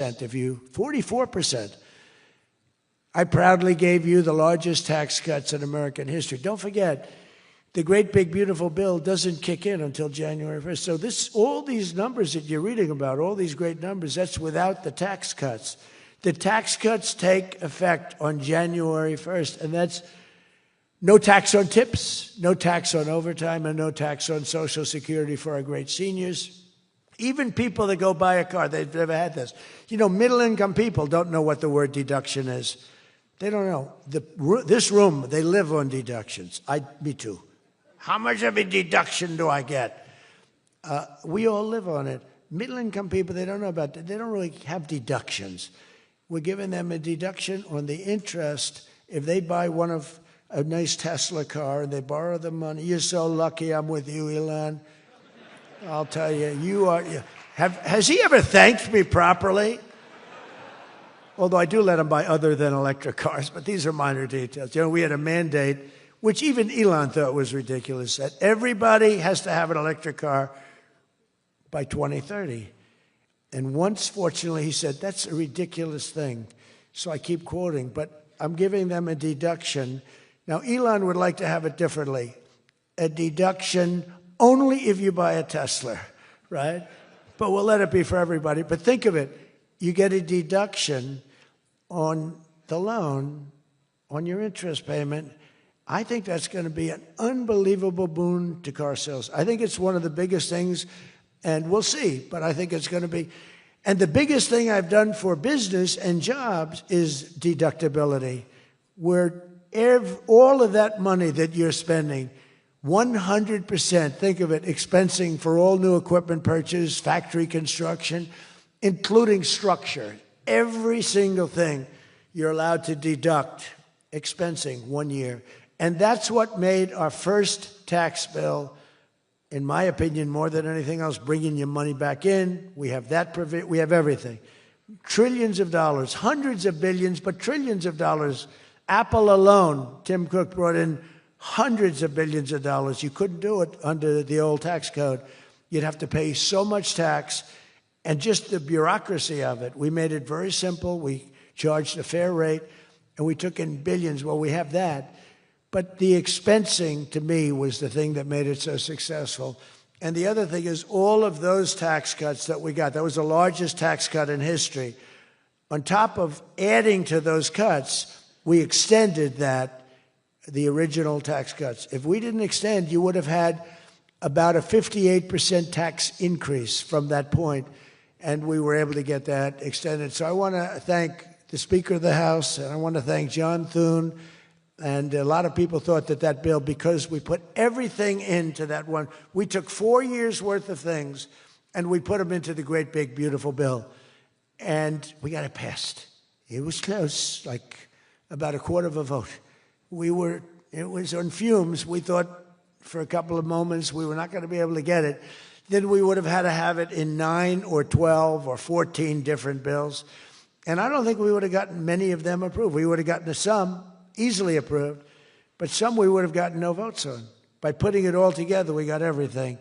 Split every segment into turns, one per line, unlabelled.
of you, 44%. I proudly gave you the largest tax cuts in American history. Don't forget, the great big beautiful bill doesn't kick in until January 1st. So all these numbers that you're reading about, all these great numbers, that's without the tax cuts. The tax cuts take effect on January 1st, and that's no tax on tips, no tax on overtime, and no tax on Social Security for our great seniors. Even people that go buy a car, they've never had this. You know, middle-income people don't know what the word deduction is. They don't know. This room, they live on deductions. Me too. How much of a deduction do I get? We all live on it. Middle-income people, they don't know about it. They don't really have deductions. We're giving them a deduction on the interest if they buy a nice Tesla car and they borrow the money. You're so lucky I'm with you, Elon. I'll tell you, has he ever thanked me properly? Although I do let him buy other than electric cars, but these are minor details. You know, we had a mandate, which even Elon thought was ridiculous, that everybody has to have an electric car by 2030. And once, fortunately, he said, that's a ridiculous thing. So I keep quoting, but I'm giving them a deduction. Now, Elon would like to have it differently. A deduction only if you buy a Tesla, right? But we'll let it be for everybody. But think of it. You get a deduction on the loan, on your interest payment. I think that's going to be an unbelievable boon to car sales. I think it's one of the biggest things, and we'll see, but I think it's going to be. And the biggest thing I've done for business and jobs is deductibility, where all of that money that you're spending, 100%, think of it, expensing for all new equipment purchase, factory construction, including structure. Every single thing you're allowed to deduct, expensing 1 year. And that's what made our first tax bill, in my opinion, more than anything else, bringing your money back in. We have that, we have everything. Trillions of dollars, hundreds of billions, but trillions of dollars. Apple alone, Tim Cook brought in hundreds of billions of dollars. You couldn't do it under the old tax code. You'd have to pay so much tax. And just the bureaucracy of it, we made it very simple. We charged a fair rate, and we took in billions. Well, we have that. But the expensing, to me, was the thing that made it so successful. And the other thing is all of those tax cuts that we got, that was the largest tax cut in history. On top of adding to those cuts, we extended the original tax cuts. If we didn't extend, you would have had about a 58% tax increase from that point. And we were able to get that extended. So I want to thank the Speaker of the House, and I want to thank John Thune. And a lot of people thought that bill, because we put everything into that one, we took 4 years' worth of things, and we put them into the great, big, beautiful bill. And we got it passed. It was close, like about a quarter of a vote. It was on fumes. We thought for a couple of moments we were not going to be able to get it. Then we would have had to have it in 9 or 12 or 14 different bills. And I don't think we would have gotten many of them approved. We would have gotten some easily approved, but some we would have gotten no votes on. By putting it all together, we got everything.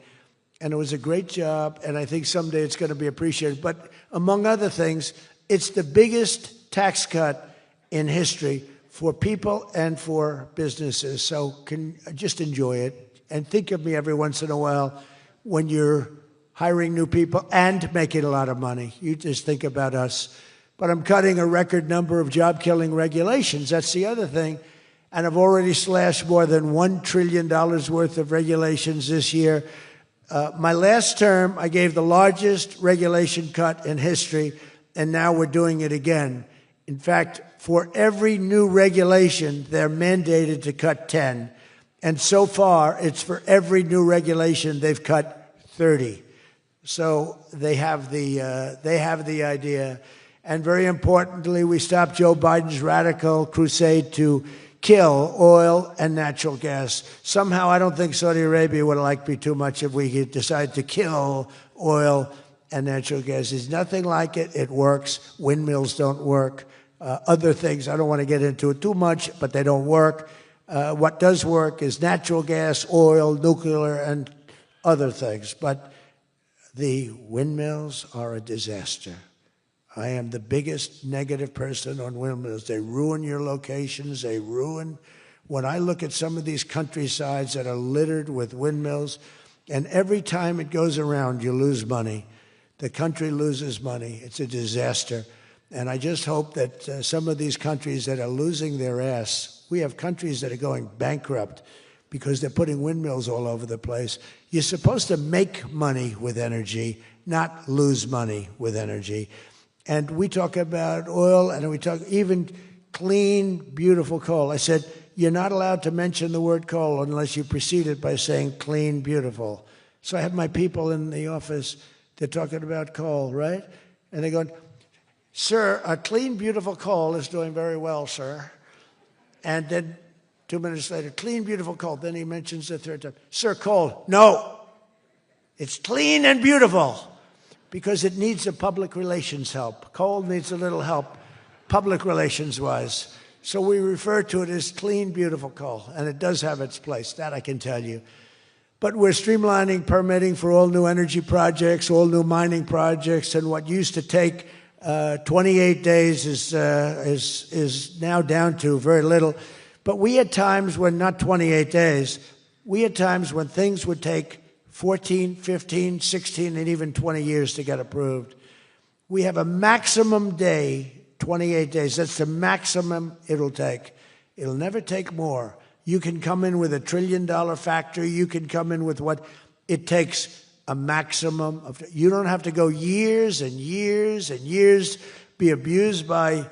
And it was a great job, and I think someday it's going to be appreciated. But among other things, it's the biggest tax cut in history for people and for businesses. So just enjoy it. And think of me every once in a while when you're hiring new people and making a lot of money. You just think about us. But I'm cutting a record number of job-killing regulations. That's the other thing. And I've already slashed more than $1 trillion worth of regulations this year. My last term, I gave the largest regulation cut in history, and now we're doing it again. In fact, for every new regulation, they're mandated to cut 10. And so far, it's for every new regulation, they've cut 30. So they have the idea. And very importantly, we stopped Joe Biden's radical crusade to kill oil and natural gas. Somehow, I don't think Saudi Arabia would like me too much if we decided to kill oil and natural gas. There's nothing like it. It works. Windmills don't work. Other things, I don't want to get into it too much, but they don't work. What does work is natural gas, oil, nuclear, and other things. But the windmills are a disaster. I am the biggest negative person on windmills. They ruin your locations. They ruin. When I look at some of these countrysides that are littered with windmills, and every time it goes around, you lose money. The country loses money. It's a disaster. And I just hope that some of these countries that are losing their ass, we have countries that are going bankrupt because they're putting windmills all over the place. You're supposed to make money with energy, not lose money with energy. And we talk about oil, and we talk even clean, beautiful coal. I said, you're not allowed to mention the word coal unless you precede it by saying clean, beautiful. So I have my people in the office, they're talking about coal, right? And they're going, sir, a clean, beautiful coal is doing very well, sir. And then 2 minutes later, clean, beautiful coal. Then he mentions the third time, sir, coal. No, it's clean and beautiful because it needs a public relations help. Coal needs a little help, public relations-wise. So we refer to it as clean, beautiful coal, and it does have its place. That I can tell you. But we're streamlining permitting for all new energy projects, all new mining projects, and what used to take 28 days is now down to very little. But we had times when, not 28 days, we had times when things would take 14, 15, 16, and even 20 years to get approved. We have a maximum day, 28 days. That's the maximum it'll take. It'll never take more. You can come in with $1 trillion factory. You can come in with what it takes. A maximum of. You don't have to go years and years and years, be abused by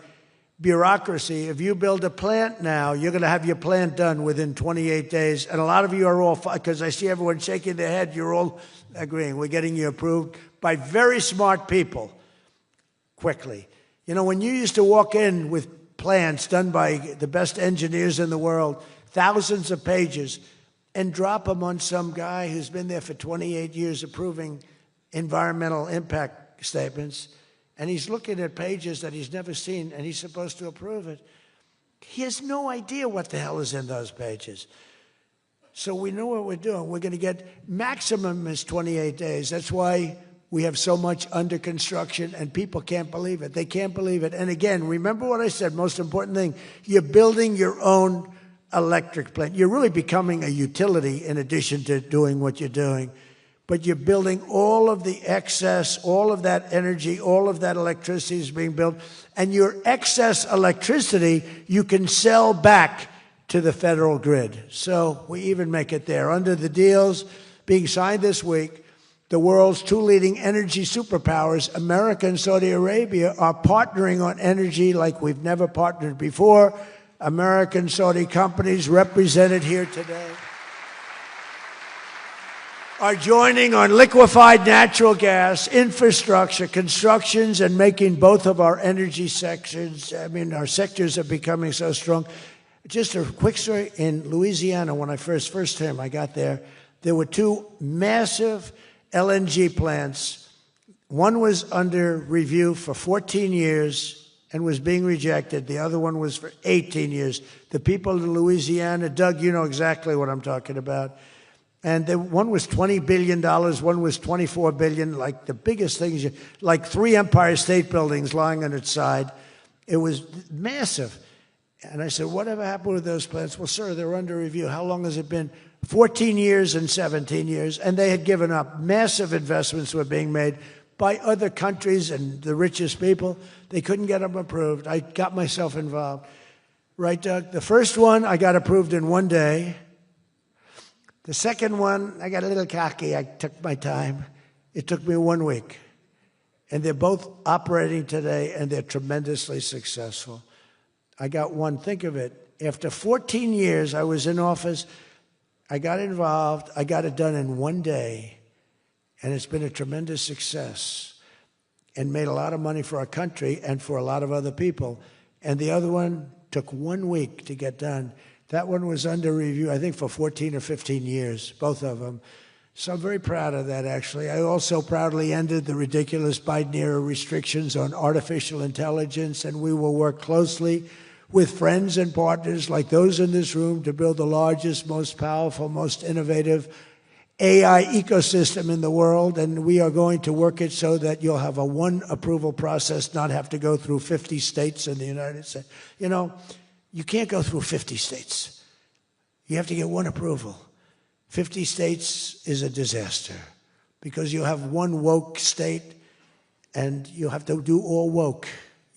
bureaucracy. If you build a plant now, you're going to have your plant done within 28 days. And a lot of you are all, because I see everyone shaking their head, you're all agreeing. We're getting you approved by very smart people quickly. You know, when you used to walk in with plans done by the best engineers in the world, thousands of pages, and drop them on some guy who's been there for 28 years approving environmental impact statements, and he's looking at pages that he's never seen, and he's supposed to approve it. He has no idea what the hell is in those pages. So we know what we're doing. We're going to get maximum is 28 days. That's why we have so much under construction, and people can't believe it. They can't believe it. And again, remember what I said, most important thing, you're building your own electric plant. You're really becoming a utility in addition to doing what you're doing. But you're building all of the excess, all of that energy, all of that electricity is being built. And your excess electricity, you can sell back to the federal grid. So we even make it there. Under the deals being signed this week, the world's two leading energy superpowers, America and Saudi Arabia, are partnering on energy like we've never partnered before. American Saudi companies represented here today are joining on liquefied natural gas, infrastructure, constructions, and making both of our energy sections. I mean, our sectors are becoming so strong. Just a quick story. In Louisiana, when I first time I got there, there were two massive LNG plants. One was under review for 14 years and was being rejected. The other one was for 18 years. The people in Louisiana, Doug, you know exactly what I'm talking about. And one was $20 billion, one was $24 billion, like the biggest things, like 3 Empire State Buildings lying on its side. It was massive. And I said, whatever happened with those plants? Well, sir, they're under review. How long has it been? 14 years and 17 years. And they had given up. Massive investments were being made by other countries and the richest people. They couldn't get them approved. I got myself involved. Right, Doug? The first one, I got approved in 1 day. The second one, I got a little cocky. I took my time. It took me 1 week. And they're both operating today, and they're tremendously successful. I got one. Think of it. After 14 years, I was in office. I got involved. I got it done in 1 day. And it's been a tremendous success and made a lot of money for our country and for a lot of other people. And the other one took 1 week to get done. That one was under review, I think, for 14 or 15 years, both of them. So I'm very proud of that, actually. I also proudly ended the ridiculous Biden-era restrictions on artificial intelligence, and we will work closely with friends and partners like those in this room to build the largest, most powerful, most innovative AI ecosystem in the world, and we are going to work it so that you'll have a one approval process, not have to go through 50 states in the United States. You know, you can't go through 50 states. You have to get one approval. 50 states is a disaster because you have one woke state and you have to do all woke.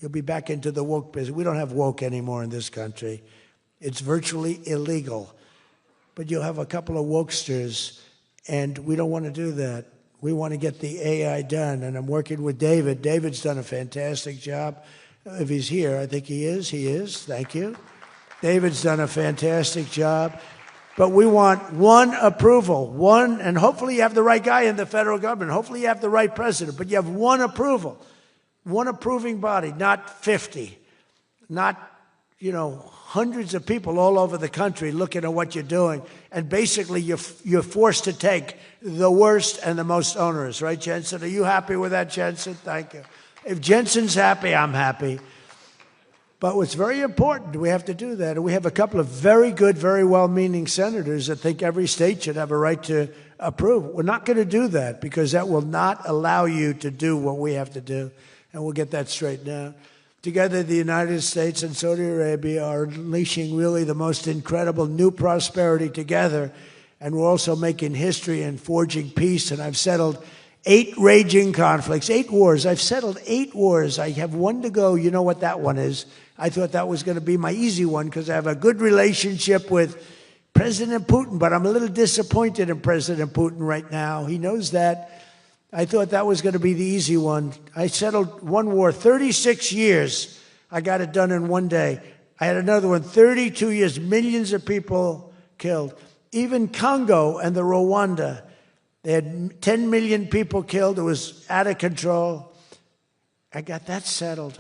You'll be back into the woke business. We don't have woke anymore in this country. It's virtually illegal. But you'll have a couple of wokesters, and we don't want to do that. We want to get the AI done, and I'm working with David. David's done a fantastic job. If he's here, I think he is. He is. Thank you. David's done a fantastic job. But we want one approval, one, and hopefully you have the right guy in the federal government. Hopefully you have the right president, but you have one approval, one approving body, not 50, not, you know, hundreds of people all over the country looking at what you're doing. And basically you're forced to take the worst and the most onerous, right, Jensen? Are you happy with that, Jensen? Thank you. If Jensen's happy, I'm happy. But what's very important, we have to do that. And we have a couple of very good, very well-meaning senators that think every state should have a right to approve. We're not going to do that because that will not allow you to do what we have to do. And we'll get that straightened out. Together, the United States and Saudi Arabia are unleashing really the most incredible new prosperity together. And we're also making history and forging peace. And I've settled 8 raging conflicts, 8 wars. I've settled 8 wars. I have one to go. You know what that one is. I thought that was going to be my easy one because I have a good relationship with President Putin, but I'm a little disappointed in President Putin right now. He knows that. I thought that was going to be the easy one. I settled one war, 36 years. I got it done in one day. I had another one, 32 years, millions of people killed. Even Congo and the Rwanda, they had 10 million people killed. It was out of control. I got that settled.